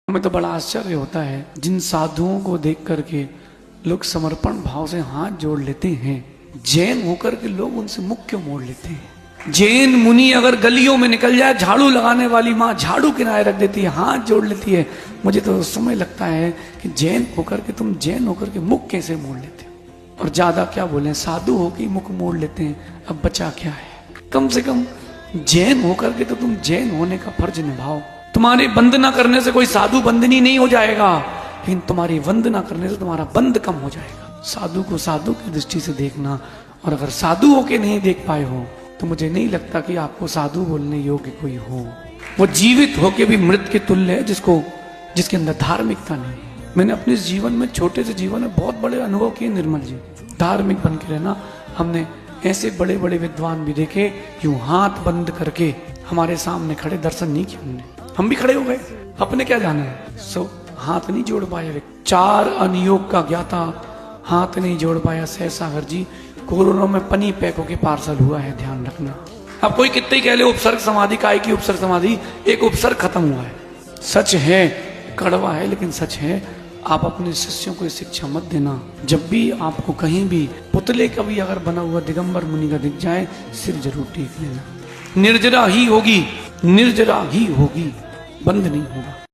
हमें तो बड़ा आश्चर्य होता है जिन साधुओं को देख करके लोग समर्पण भाव से हाथ जोड़ लेते हैं, जैन होकर के लोग उनसे मुख क्यों मोड़ लेते हैं। जैन मुनि अगर गलियों में निकल जाए, झाड़ू लगाने वाली माँ झाड़ू किनारे रख देती है, हाथ जोड़ लेती है। मुझे तो उस समय लगता है कि जैन होकर के तुम जैन होकर के मुख कैसे मोड़ लेते हो। और ज्यादा क्या बोले, साधु होकर मुख मोड़ लेते हैं, अब बचा क्या है। कम से कम जैन होकर के तो तुम जैन होने का फर्ज निभाओ। तुम्हारी वंदना करने से कोई साधु बंदनी नहीं हो जाएगा, लेकिन तुम्हारी वंदना करने से तुम्हारा बंद कम हो जाएगा। साधु को साधु की दृष्टि से देखना, और अगर साधु होके नहीं देख पाए हो तो मुझे नहीं लगता कि आपको साधु बोलने योग्य कोई हो। वो जीवित होके भी मृत के तुल्य है, जिसके अंदर धार्मिकता नहीं है। मैंने अपने जीवन में, छोटे से जीवन में बहुत बड़े अनुभव किए निर्मल जी। धार्मिक बन के रहना, हमने ऐसे बड़े बड़े विद्वान भी देखे यूं हाथ बंद करके हमारे सामने खड़े, दर्शन नहीं किए हमने, हम भी खड़े हो गए, अपने क्या जाना है। सो हाथ नहीं जोड़ पाए। 4 अनियोग का ज्ञाता हाथ नहीं जोड़ पाया। सहसागर जी कोरोना में पनी पैकों के पार्सल हुआ है, ध्यान रखना। अब कोई कितने ही कह ले उपसर्ग समाधि, काय की उपसर्ग समाधि, एक उपसर्ग खत्म हुआ है। सच है, कड़वा है लेकिन सच है। आप अपने शिष्यों को शिक्षा मत देना। जब भी आपको कहीं भी पुतले का भी अगर बना हुआ दिगंबर मुनि का दिख जाए, सिर जरूर टेक लेना। निर्जरा ही होगी, निर्जरा ही होगी, बंद नहीं होगा।